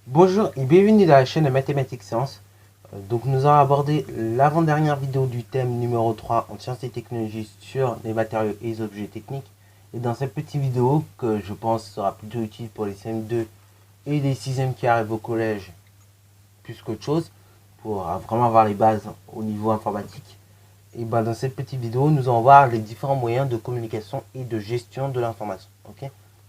Bonjour et bienvenue dans la chaîne de Mathématiques Sciences. Donc nous allons aborder l'avant-dernière vidéo du thème numéro 3 en sciences et technologies sur les matériaux et les objets techniques. Et dans cette petite vidéo, que je pense sera plutôt utile pour les CM2 et les 6e qui arrivent au collège, plus qu'autre chose, pour vraiment avoir les bases au niveau informatique. Et ben dans cette petite vidéo, nous allons voir les différents moyens de communication et de gestion de l'information.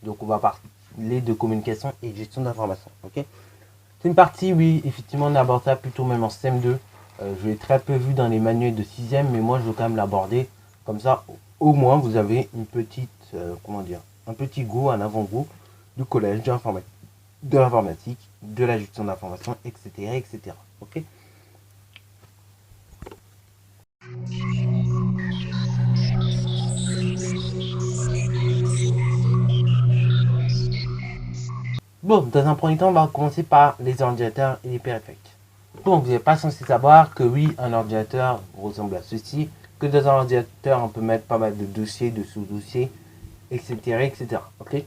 Donc on va parler de communication et gestion d'information. C'est une partie, oui, effectivement, on aborde ça plutôt même en CM2. Je l'ai très peu vu dans les manuels de 6e, mais moi, je veux quand même l'aborder. Comme ça, au moins, vous avez une petite, un petit goût, un avant-goût du collège, de l'informatique, de la gestion d'information, etc., etc. Ok. Bon, dans un premier temps, on va commencer par les ordinateurs et les périphériques. Bon, vous n'êtes pas censé savoir que oui, un ordinateur ressemble à ceci, que dans un ordinateur, on peut mettre pas mal de dossiers, de sous-dossiers, etc., etc. Ok.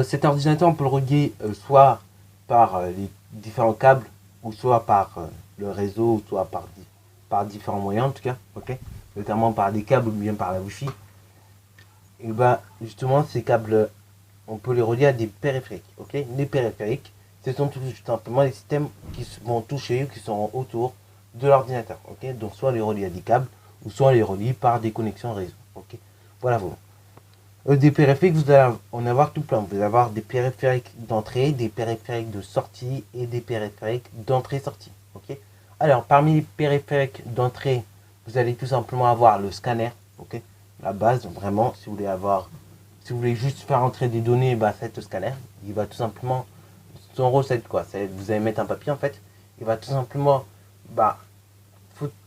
Cet ordinateur, on peut le relier soit par les différents câbles, ou soit par le réseau, ou soit par différents moyens en tout cas, ok, notamment par des câbles ou bien par la Wi-Fi. Et ben justement, ces câbles, on peut les relier à des périphériques, ok. Les périphériques, ce sont tout simplement les systèmes qui vont toucher, qui sont autour de l'ordinateur, ok. Donc soit les relier à des câbles, ou soit les relier par des connexions réseau, ok. Voilà, voilà. Des périphériques, vous allez en avoir tout plein. Vous allez avoir des périphériques d'entrée, des périphériques de sortie et des périphériques d'entrée-sortie. Ok. Alors, parmi les périphériques d'entrée, vous allez tout simplement avoir le scanner. Ok. La base, vraiment, si vous voulez juste faire entrer des données, bah, c'est le scanner. Il va tout simplement, son rôle c'est quoi? Vous allez mettre un papier en fait. Il va tout simplement, bah,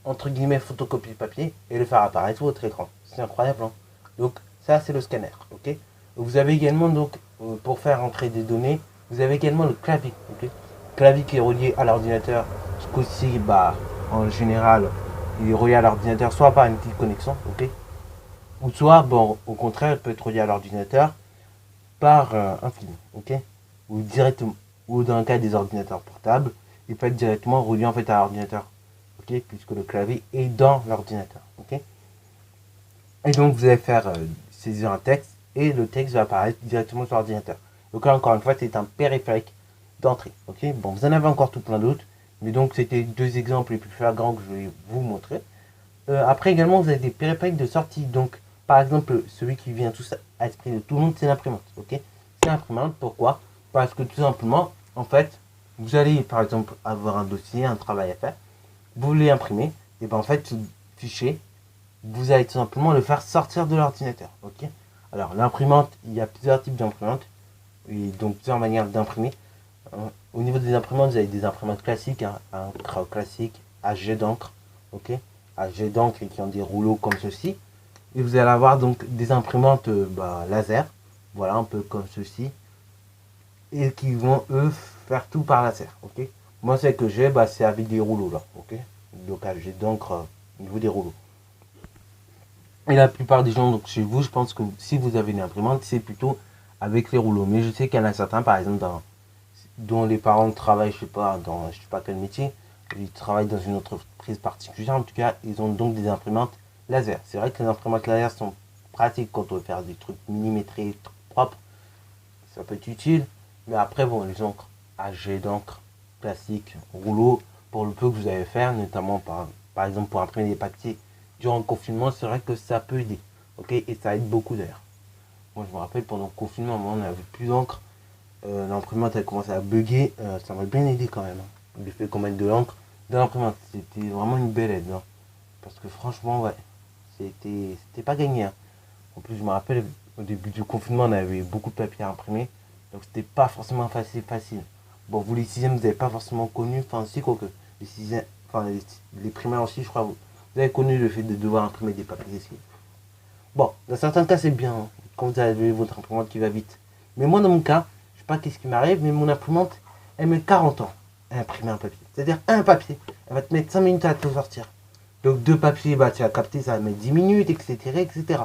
entre guillemets, photocopier le papier et le faire apparaître sur votre écran. C'est incroyable, hein. Donc, ça, c'est le scanner. Ok. Vous avez également, donc, pour faire entrer des données, vous avez également le clavier. Ok. Le clavier qui est relié à l'ordinateur. Ce coup-ci, bah, en général, il est relié à l'ordinateur soit par une petite connexion, ok, ou soit, bon, au contraire, il peut être relié à l'ordinateur par un fil, ok, ou directement, ou dans le cas des ordinateurs portables, il peut être directement relié en fait à l'ordinateur, ok, puisque le clavier est dans l'ordinateur, ok. Et donc vous allez faire saisir un texte et le texte va apparaître directement sur l'ordinateur. Donc là encore une fois c'est un périphérique d'entrée. Ok. Bon, vous en avez encore tout plein d'autres, mais donc c'était deux exemples les plus flagrants que je vais vous montrer. Après également vous avez des périphériques de sortie. Donc par exemple celui qui vient tout à l'esprit de tout le monde c'est l'imprimante. Ok. C'est l'imprimante, pourquoi? Parce que tout simplement en fait vous allez par exemple avoir un dossier, un travail à faire, vous voulez imprimer, et bien en fait ce fichier vous allez tout simplement le faire sortir de l'ordinateur. Ok. Alors l'imprimante, il y a plusieurs types d'imprimantes et donc plusieurs manières d'imprimer. Au niveau des imprimantes, vous avez des imprimantes classiques, hein, encre classique, à jet d'encre, ok, à jet d'encre et qui ont des rouleaux comme ceci. Et vous allez avoir donc des imprimantes laser, voilà, un peu comme ceci, et qui vont eux faire tout par laser. Ok. Moi, celle que j'ai, c'est avec des rouleaux là, ok. Donc à jet d'encre au niveau des rouleaux. Et la plupart des gens, donc chez vous, je pense que si vous avez une imprimante, c'est plutôt avec les rouleaux. Mais je sais qu'il y en a certains, par exemple, dont les parents travaillent, je sais pas, dans je sais pas quel métier, ils travaillent dans une entreprise particulière, en tout cas, ils ont donc des imprimantes laser. C'est vrai que les imprimantes laser sont pratiques quand on veut faire des trucs millimétrés, propres, ça peut être utile. Mais après, bon, les encres à jet d'encre classique, rouleau, pour le peu que vous allez faire, notamment par exemple pour imprimer des papiers durant le confinement, c'est vrai que ça peut aider. Ok. Et ça aide beaucoup d'ailleurs. Moi je me rappelle pendant le confinement, on n'avait plus d'encre. L'imprimante a commencé à bugger. Ça m'a bien aidé quand même, hein. Le fait qu'on mette de l'encre dans l'imprimante, c'était vraiment une belle aide, hein. Parce que franchement, ouais, c'était pas gagné, hein. En plus, je me rappelle au début du confinement, on avait beaucoup de papier à imprimer. Donc c'était pas forcément facile. Bon, vous les sixièmes, vous n'avez pas forcément connu. Enfin, si, quoi que. Les sixièmes, enfin, les primaires aussi, je crois. Vous avez connu le fait de devoir imprimer des papiers ici. Bon, dans certains cas, c'est bien, hein, quand vous avez votre imprimante qui va vite. Mais moi, dans mon cas, je sais pas qu'est-ce qui m'arrive, mais mon imprimante, elle met 40 ans à imprimer un papier. C'est-à-dire un papier. Elle va te mettre 5 minutes à te le sortir. Donc deux papiers, bah tu as capté, ça va mettre 10 minutes, etc. etc.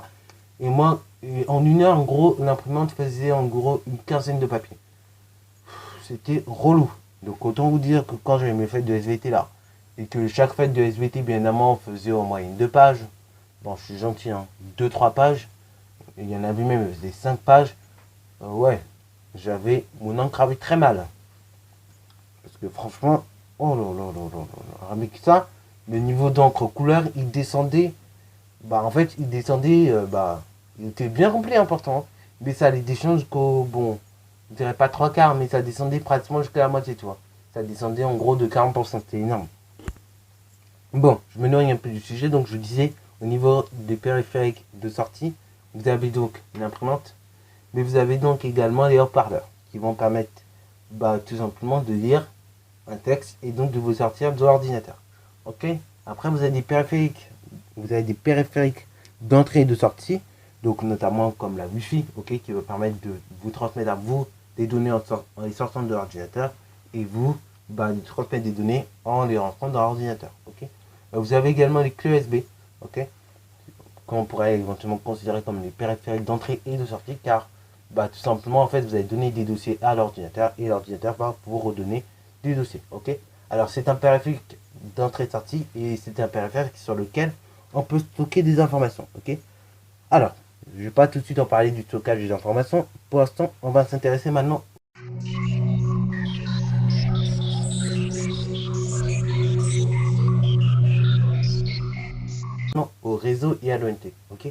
Et moi, en une heure, en gros, l'imprimante faisait en gros une quinzaine de papiers. C'était relou. Donc autant vous dire que quand j'avais mes fêtes de SVT là, et que chaque fête de SVT, bien évidemment, faisait en moyenne 2 pages. Bon, je suis gentil, hein. 2-3 pages. Il y en avait même, des 5 pages. Ouais, j'avais mon encre avait très mal. Parce que franchement, oh là là là là là. Avec ça, le niveau d'encre couleur, il descendait. Bah en fait, il descendait, bah, il était bien rempli, important. Mais ça allait descendre jusqu'au, bon, je dirais pas 3 quarts, mais ça descendait pratiquement jusqu'à la moitié, tu vois. Ça descendait en gros de 40%, c'était énorme. Bon, je m'éloigne un peu du sujet, donc je disais, au niveau des périphériques de sortie, vous avez donc une imprimante, mais vous avez donc également les haut-parleurs, qui vont permettre, bah, tout simplement de lire un texte et donc de vous sortir de l'ordinateur. Ok. Après, vous avez des périphériques d'entrée et de sortie, donc notamment comme la Wi-Fi, ok, qui va permettre de vous transmettre à vous des données en les sortant de l'ordinateur et vous, bah, de transmettre des données en les rentrant dans l'ordinateur. Ok. Vous avez également les clés USB, ok, qu'on pourrait éventuellement considérer comme les périphériques d'entrée et de sortie, car bah, tout simplement, en fait, vous allez donner des dossiers à l'ordinateur et l'ordinateur va vous redonner des dossiers, ok. Alors, c'est un périphérique d'entrée-sortie et c'est un périphérique sur lequel on peut stocker des informations, ok. Alors, je ne vais pas tout de suite en parler du stockage des informations. Pour l'instant, on va s'intéresser maintenant au réseau et à l'ONT, ok.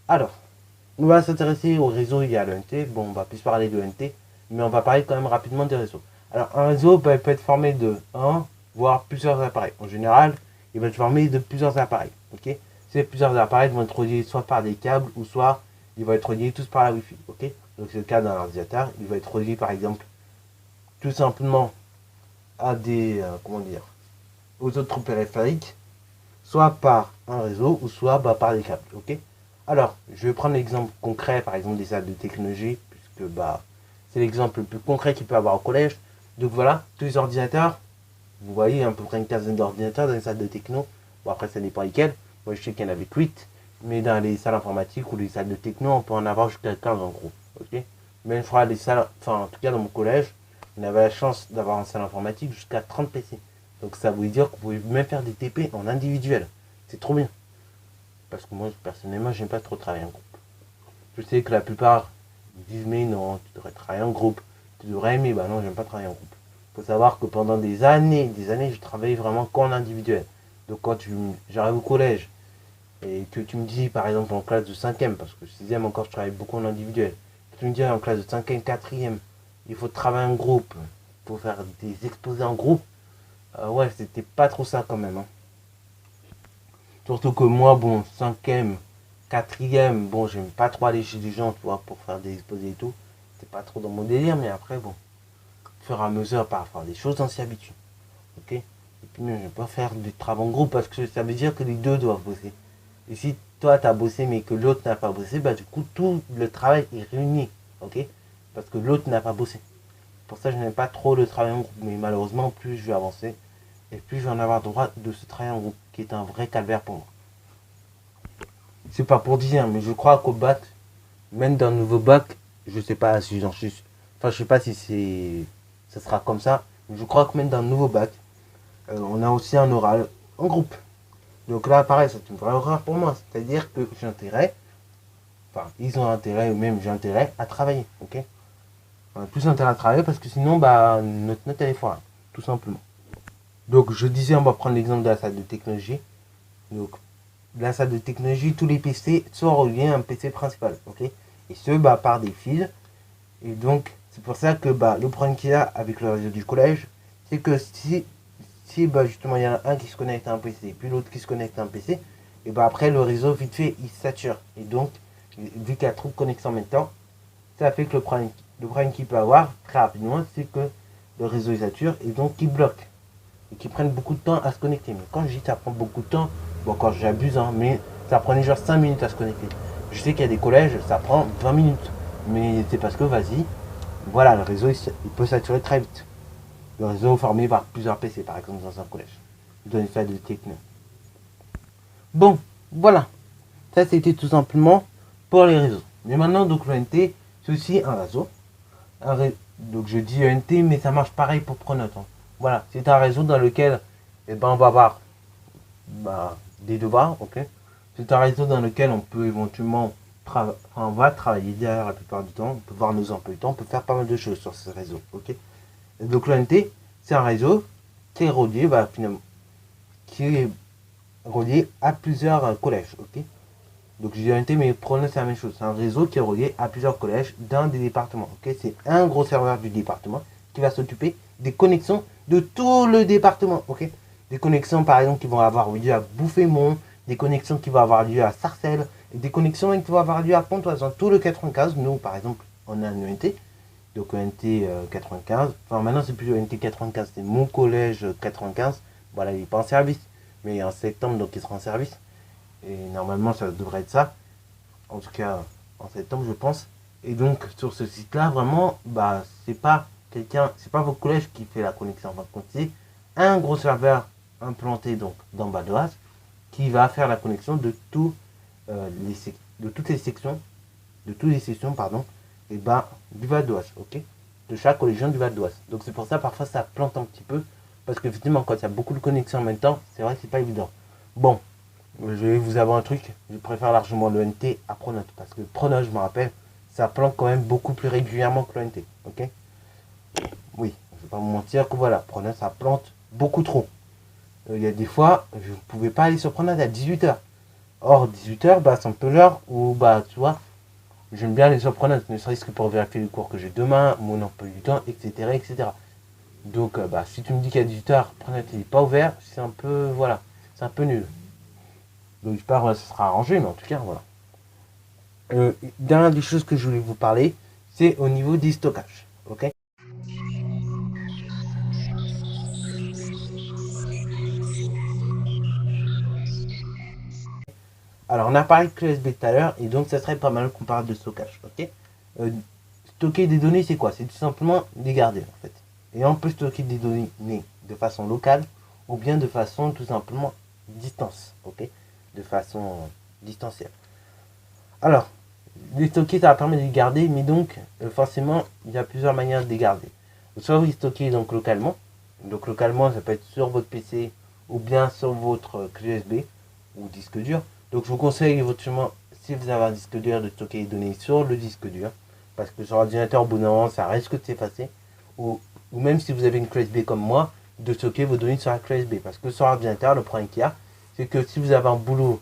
Alors, on va s'intéresser au réseau et à l'ONT. Bon, on va plus parler de l'ONT, mais on va parler quand même rapidement des réseaux. Alors, un réseau peut être formé de un, voire plusieurs appareils. En général, il va être formé de plusieurs appareils. Ok. Ces plusieurs appareils vont être reliés soit par des câbles ou soit ils vont être reliés tous par la Wi-Fi. Ok. Donc, c'est le cas d'un ordinateur. Il va être relié par exemple tout simplement à des, comment dire, aux autres périphériques, soit par un réseau ou soit bah, par des câbles. Ok. Alors, je vais prendre l'exemple concret, par exemple, des salles de technologie, puisque bah, c'est l'exemple le plus concret qu'il peut avoir au collège. Donc voilà, tous les ordinateurs, vous voyez à peu près une quinzaine d'ordinateurs dans les salles de techno. Bon, après, ça dépend lesquels. Moi, je sais qu'il y en avait 8, mais dans les salles informatiques ou les salles de techno, on peut en avoir jusqu'à 15 en gros. Ok. Même, je crois, les salles, enfin, en tout cas, dans mon collège, on avait la chance d'avoir en salle informatique jusqu'à 30 PC. Donc, ça veut dire que vous pouvez même faire des TP en individuel. C'est trop bien. Parce que moi, personnellement, j'aime pas trop travailler en groupe. Je sais que la plupart disent, mais non, tu devrais travailler en groupe. Tu devrais aimer. Bah non, j'aime pas travailler en groupe. Il faut savoir que pendant des années, je travaillais vraiment qu'en individuel. Donc quand j'arrive au collège et que tu me dis, par exemple, en classe de 5e, parce que 6e encore, je travaille beaucoup en individuel. Tu me dis en classe de 5e, 4e, il faut travailler en groupe. Il faut faire des exposés en groupe. Ouais, c'était pas trop ça quand même, hein. Surtout que moi, bon, 5e, 4e, bon, j'aime pas trop aller chez des gens, tu vois, pour faire des exposés et tout. C'est pas trop dans mon délire, mais après, bon, au fur et à mesure, par faire des choses, on s'y habitue. Ok. Et puis, je vais pas faire du travail en groupe parce que ça veut dire que les deux doivent bosser. Et si toi, tu as bossé, mais que l'autre n'a pas bossé, bah, du coup, tout le travail est réuni. Ok. Parce que l'autre n'a pas bossé. Pour ça, je n'aime pas trop le travail en groupe. Mais malheureusement, plus je vais avancer, et plus je vais en avoir droit de ce travail en groupe, qui est un vrai calvaire pour moi. C'est pas pour dire, mais je crois qu'au bac, même dans le nouveau bac, je sais pas si j'en suis. Enfin, je sais pas si ça sera comme ça, mais je crois que même dans le nouveau bac, on a aussi un oral en groupe. Donc là, pareil, c'est une vraie horreur pour moi. C'est-à-dire que j'ai intérêt, enfin, ils ont intérêt, ou même j'ai intérêt à travailler, ok. On a plus intérêt à travailler parce que sinon, bah, notre note, elle est foirée, tout simplement. Donc, je disais, on va prendre l'exemple de la salle de technologie. Donc, la salle de technologie, tous les PC sont reliés à un PC principal, ok. Et ce, bah, par des fils. Et donc, c'est pour ça que bah, le problème qu'il y a avec le réseau du collège, c'est que si bah, justement il y en a un qui se connecte à un PC, puis l'autre qui se connecte à un PC, et bah après le réseau vite fait il sature. Et donc, vu qu'il y a trop de connexions en même temps, ça fait que le problème qu'il peut avoir très rapidement, c'est que le réseau il sature et donc il bloque. Et qu'il prenne beaucoup de temps à se connecter. Mais quand je dis que ça prend beaucoup de temps, bon quand j'abuse, hein, mais ça prenait genre 5 minutes à se connecter. Je sais qu'il y a des collèges, ça prend 20 minutes. Mais c'est parce que vas-y, voilà, le réseau il peut saturer très vite. Le réseau formé par plusieurs PC, par exemple, dans un collège. Dans une salle de techno. Bon, voilà. Ça, c'était tout simplement pour les réseaux. Mais maintenant, donc l'ENT, c'est aussi un réseau. Donc je dis ENT, mais ça marche pareil pour Pronote. Hein. Voilà, c'est un réseau dans lequel on va avoir des devoirs, ok. C'est un réseau dans lequel on peut éventuellement on va travailler derrière la plupart du temps, on peut voir nos emplois du temps, on peut faire pas mal de choses sur ce réseau, ok. Et donc l'ENT, c'est un réseau qui est relié, finalement, qui est relié à plusieurs collèges, ok. Donc j'ai ENT, mais Pronote c'est la même chose, c'est un réseau qui est relié à plusieurs collèges dans des départements, ok. C'est un gros serveur du département qui va s'occuper des connexions de tout le département, ok. Des connexions par exemple qui vont avoir lieu à Bouffémont, des connexions qui vont avoir lieu à Sarcelles, et des connexions qui vont avoir lieu à Pontoise. Dans tout le 95, nous par exemple, on a un ENT, donc ENT 95, enfin maintenant c'est plus ENT 95, c'est mon collège 95, voilà, il n'est pas en service, mais en septembre donc il sera en service, et normalement ça devrait être ça, en tout cas en septembre je pense. Et donc sur ce site là vraiment, c'est pas votre collège qui fait la connexion, c'est un gros serveur implanté donc dans Badoise qui va faire la connexion de toutes les sections, pardon, et du Val d'Oise, ok, de chaque collégion du Val d'Oise. Donc c'est pour ça parfois ça plante un petit peu parce que effectivement quand il y a beaucoup de connexions en même temps, c'est vrai que c'est pas évident. Bon, je vais vous avoir un truc, je préfère largement l'ENT à Pronote parce que Pronote, je me rappelle, ça plante quand même beaucoup plus régulièrement que l'ENT, ok. Oui, je vais pas vous mentir que voilà, Pronote ça plante beaucoup trop. Il y a des fois, je ne pouvais pas aller sur Pronote à 18h. Or, 18h, c'est un peu l'heure où, tu vois, j'aime bien aller sur Pronote, ne serait-ce que pour vérifier les cours que j'ai demain, mon emploi du temps, etc., etc. Donc, si tu me dis qu'à 18h, Pronote n'est pas ouvert, c'est un peu, voilà, c'est un peu nul. Donc, j'espère que ça sera arrangé, mais en tout cas, voilà. Dernière des choses que je voulais vous parler, c'est au niveau des stockages, ok. Alors, on a parlé de clé USB tout à l'heure, et donc ça serait pas mal qu'on parle de stockage, ok. Stocker des données, c'est quoi? C'est tout simplement les garder, en fait. Et on peut stocker des données de façon locale, ou bien de façon tout simplement distance, ok. De façon distancielle. Alors, les stocker, ça va permettre de les garder, mais donc, forcément, il y a plusieurs manières de les garder. Soit vous les stockez donc localement. Donc, localement, ça peut être sur votre PC, ou bien sur votre clé USB, ou disque dur. Donc je vous conseille éventuellement, si vous avez un disque dur, de stocker les données sur le disque dur. Parce que sur l'ordinateur, au bout d'un moment, ça risque de s'effacer. Ou même si vous avez une clé USB comme moi, de stocker vos données sur la clé USB. Parce que sur l'ordinateur, le problème qu'il y a, c'est que si vous avez un boulot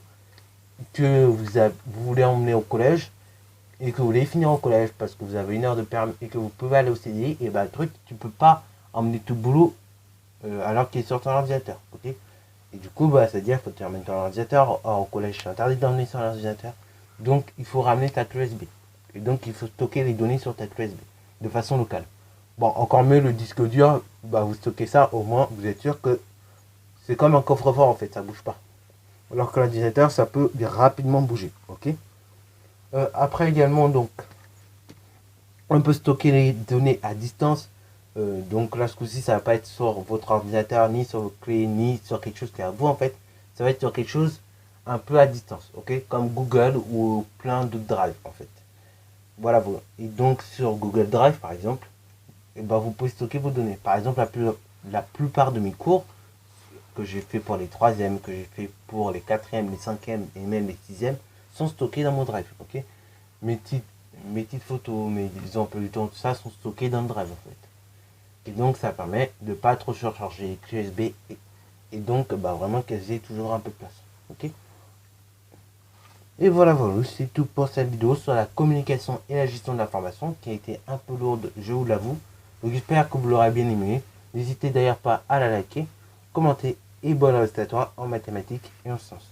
que vous voulez emmener au collège, et que vous voulez finir au collège parce que vous avez une heure de permis et que vous pouvez aller au CDI, et le truc, tu peux pas emmener tout le boulot alors qu'il est sur ton ordinateur. Ok. Et du coup, c'est-à-dire qu'il faut que tu ramènes ton ordinateur. Or, au collège, c'est interdit d'emmener sur l'ordinateur. Donc, il faut ramener ta clé USB. Et donc, il faut stocker les données sur ta clé USB de façon locale. Bon, encore mieux, le disque dur, vous stockez ça, au moins, vous êtes sûr que c'est comme un coffre-fort en fait, ça bouge pas. Alors que l'ordinateur, ça peut rapidement bouger. Ok. Après également, donc, on peut stocker les données à distance. Donc là, ce coup-ci, ça va pas être sur votre ordinateur, ni sur vos clés, ni sur quelque chose qui est à vous en fait. Ça va être sur quelque chose un peu à distance, ok. Comme Google ou plein d'autres drives en fait. Voilà, voilà. Et donc sur Google Drive par exemple, vous pouvez stocker vos données. Par exemple, la plupart de mes cours que j'ai fait pour les troisièmes, que j'ai fait pour les quatrièmes, les cinquièmes et même les sixièmes, sont stockés dans mon drive, ok. Mes petites photos, mes exemples du temps, tout ça sont stockés dans le drive en fait. Et donc ça permet de ne pas trop surcharger les clés USB et donc vraiment qu'elles aient toujours un peu de place. Ok. Et voilà, voilà, c'est tout pour cette vidéo sur la communication et la gestion de l'information qui a été un peu lourde, je vous l'avoue. Donc j'espère que vous l'aurez bien aimé. N'hésitez d'ailleurs pas à la liker, commenter et bonne reste à toi en mathématiques et en sciences.